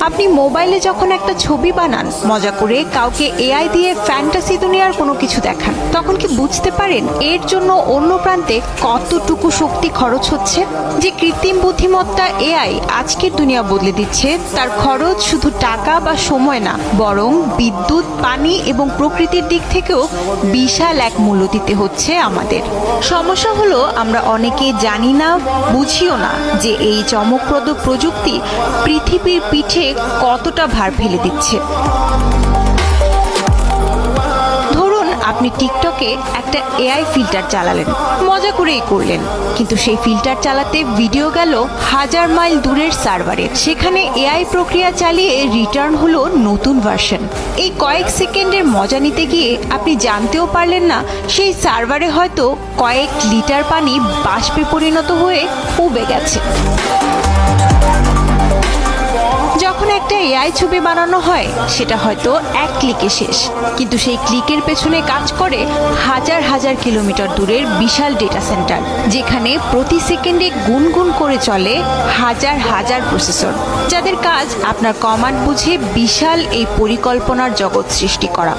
আপনি মোবাইলে যখন একটা ছবি বানান, মজা করে কাউকে এআই দিয়ে ফ্যান্টাসি দুনিয়ার কোনো কিছু দেখান, তখন কি বুঝতে পারেন এর জন্য অন্য প্রান্তে কতটুকু শক্তি খরচ হচ্ছে? যে কৃত্রিম বুদ্ধিমত্তা এআই আজকের দুনিয়া বদলে দিচ্ছে, তার খরচ শুধু টাকা বা সময় না, বরং বিদ্যুৎ, পানি এবং প্রকৃতির দিক থেকেও বিশাল এক মূল্য দিতে হচ্ছে আমাদের। সমস্যা হলো আমরা অনেকেই জানি না, বুঝিও না যে এই চমকপ্রদ প্রযুক্তি পৃথিবীর পিঠে কতটা ভার ফেলে দিচ্ছে। ধরুন আপনি টিকটকে একটা এআই ফিল্টার চালালেন, মজা করেই করলেন, কিন্তু সেই ফিল্টার চালাতে ভিডিও গেল 1000 মাইল দূরের সার্ভারে। সেখানে এআই প্রক্রিয়া চালিয়ে রিটার্ন হলো নতুন ভার্সন। এই কয়েক সেকেন্ডের মজা নিতে গিয়ে আপনি জানতেও পারলেন না সেই সার্ভারে হয়তো কয়েক লিটার পানি বাষ্পে পরিণত হয়ে উবে গেছে। যখন একটা এআই ছবি বানানো হয়, সেটা হয়তো এক ক্লিকে শেষ, কিন্তু সেই ক্লিকের পেছনে কাজ করে হাজার হাজার কিলোমিটার দূরের বিশাল ডেটা সেন্টার, যেখানে প্রতি সেকেন্ডে গুনগুন করে চলে হাজার হাজার প্রসেসর, যাদের কাজ আপনার কমান্ড বুঝে বিশাল এই পরিকল্পনার জগৎ সৃষ্টি করা।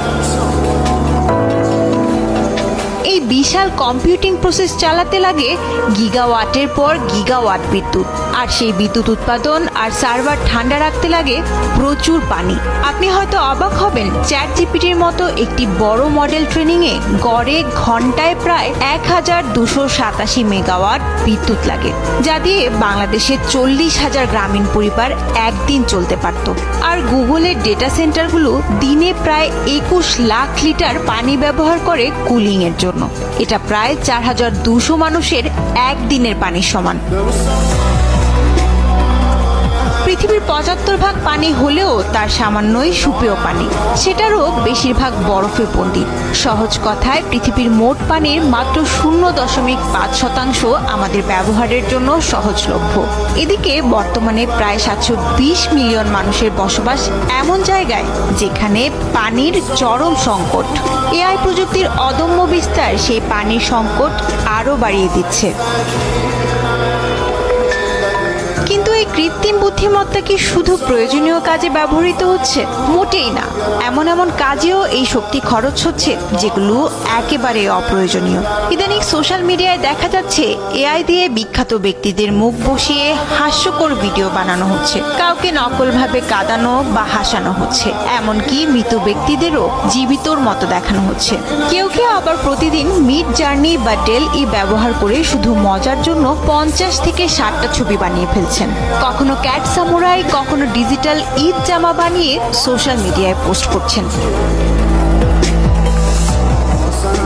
এই বিশাল কম্পিউটিং প্রসেস চালাতে লাগে গিগাওয়াটের পর গিগাওয়াট বিদ্যুৎ, আর সেই বিদ্যুৎ উৎপাদন আর সার্ভার ঠান্ডা রাখতে লাগে প্রচুর পানি। আপনি হয়তো অবাক হবেন, চ্যাটজিপিটির মতো একটি বড় মডেল ট্রেনিংয়ে গড়ে ঘন্টায় প্রায় 1287 মেগাওয়াট বিদ্যুৎ লাগে, যা দিয়ে বাংলাদেশের 40,000 গ্রামীণ পরিবার একদিন চলতে পারত। আর গুগলের ডেটা সেন্টারগুলো দিনে প্রায় 21 লাখ লিটার পানি ব্যবহার করে কুলিং এর জন্য। এটা প্রায় 4200 মানুষের একদিনের পানির সমান। পৃথিবীর 75% পানি হলেও তার সামান্যই সুপেয় পানি, সেটারও বেশিরভাগ বরফে বন্দী। সহজ কথায় পৃথিবীর মোট পানির মাত্র 0.5% আমাদের ব্যবহারের জন্য সহজলভ্য। এদিকে বর্তমানে প্রায় 720 মিলিয়ন মানুষের বসবাস এমন জায়গায় যেখানে পানির চরম সংকট। এআই প্রযুক্তির অদম্য বিস্তার সেই পানির সংকট আরও বাড়িয়ে দিচ্ছে। কিন্তু এই কৃত্রিম বুদ্ধিমত্তা কি শুধু প্রয়োজনীয় কাজে ব্যবহৃত হচ্ছে? মোটেই না। এমন এমন কাজেও এই শক্তি খরচ হচ্ছে যেগুলো একেবারে অপ্রয়োজনীয়। ইদানিং সোশ্যাল মিডিয়ায় দেখা যাচ্ছে এআই দিয়ে বিখ্যাত ব্যক্তিদের মুখ বসিয়ে হাস্যকর ভিডিও বানানো হচ্ছে, কাউকে নকলভাবে কাঁদানো বা হাসানো হচ্ছে, এমনকি মৃত ব্যক্তিদেরও জীবিতর মতো দেখানো হচ্ছে। কেউ কেউ আবার প্রতিদিন মিড জার্নি বা ডেল-ই ব্যবহার করে শুধু মজার জন্য 50 থেকে 60টা ছবি বানিয়ে ফেলছেন। কখনো ক্যাট সামুরাই, কখনো ডিজিটাল ঈদ জামা বানিয়ে সোশ্যাল মিডিয়ায় পোস্ট করছেন।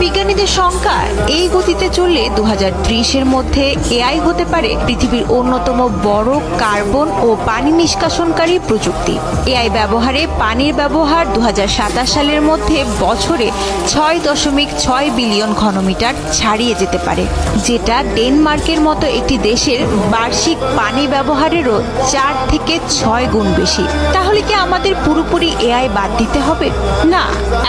বিজ্ঞানীদের শঙ্কা, এই গতিতে চললে 2030-এর মধ্যে এআই হতে পারে পৃথিবীর অন্যতম বড় কার্বন ও পানি নিষ্কাশনকারী প্রযুক্তি। এআই ব্যবহারে পানির ব্যবহার 2027 সালের মধ্যে বছরে 6.6 বিলিয়ন ঘনমিটার ছাড়িয়ে যেতে পারে, যেটা ডেনমার্কের মতো একটি দেশের বার্ষিক পানি ব্যবহারেরও 4 থেকে 6 গুণ বেশি। তাহলে কি আমাদের পুরোপুরি এআই বাদ দিতে হবে? না,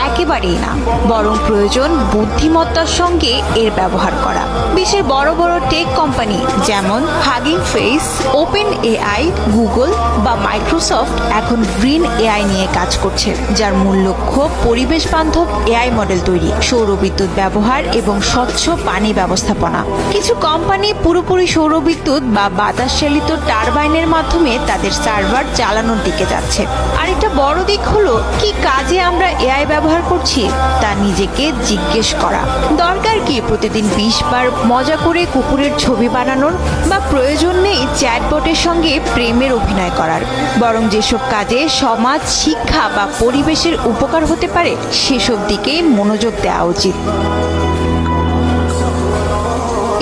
একেবারেই না, বরং প্রয়োজন বুদ্ধিমত্তার সঙ্গে এর ব্যবহার করা। বিশ্বের বড় বড় টেক কোম্পানি যেমন hugging face, open AI, Google বা মাইক্রোসফট এখন গ্রিন এআই নিয়ে কাজ করছে, যার মূল লক্ষ্য পরিবেশ বান্ধব এআই মডেল তৈরি, সৌরবিদ্যুৎ ব্যবহার এবং স্বচ্ছ পানি ব্যবস্থাপনা। কিছু কোম্পানি পুরোপুরি সৌরবিদ্যুৎ বা বাতাস চালিত টারবাইনের মাধ্যমে তাদের সার্ভার চালানোর দিকে যাচ্ছে। আরেকটা বড় দিক হলো, কি কাজে আমরা এআই ব্যবহার করছি তা নিজেকে জিজ্ঞেস করা। দরকার কি প্রতিদিন 20 বার মজা করে কুকুরের ছবি বানানোর, বা প্রয়োজন নেই চ্যাটবটের সঙ্গে প্রেমের অভিনয় করার? বরং যেসব কাজে সমাজ, শিক্ষা বা পরিবেশের উপকার হতে পারে সেসব দিকেই মনোযোগ দেওয়া উচিত।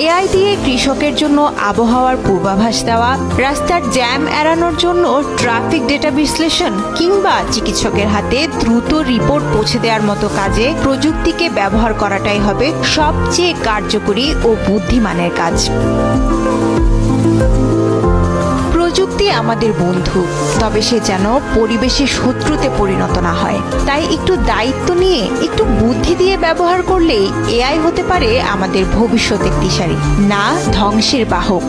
এআই দিয়ে কৃষকের জন্য আবহাওয়ার পূর্বাভাস দেওয়া, রাস্তার জ্যাম এড়ানোর জন্য ট্রাফিক ডেটা বিশ্লেষণ, কিংবা চিকিৎসকের হাতে দ্রুত রিপোর্ট পৌঁছে দেওয়ার মতো কাজে প্রযুক্তিকে ব্যবহার করাটাই হবে সবচেয়ে কার্যকরী ও বুদ্ধিমানের কাজ। প্রযুক্তি আমাদের বন্ধু, তবে সে যেন পরিবেশের শত্রুতে পরিণত না হয়। তাই একটু দায়িত্ব নিয়ে, একটু বুদ্ধি দিয়ে ব্যবহার করলেই এআই হতে পারে আমাদের ভবিষ্যতের দিশারি, না ধ্বংসের বাহক।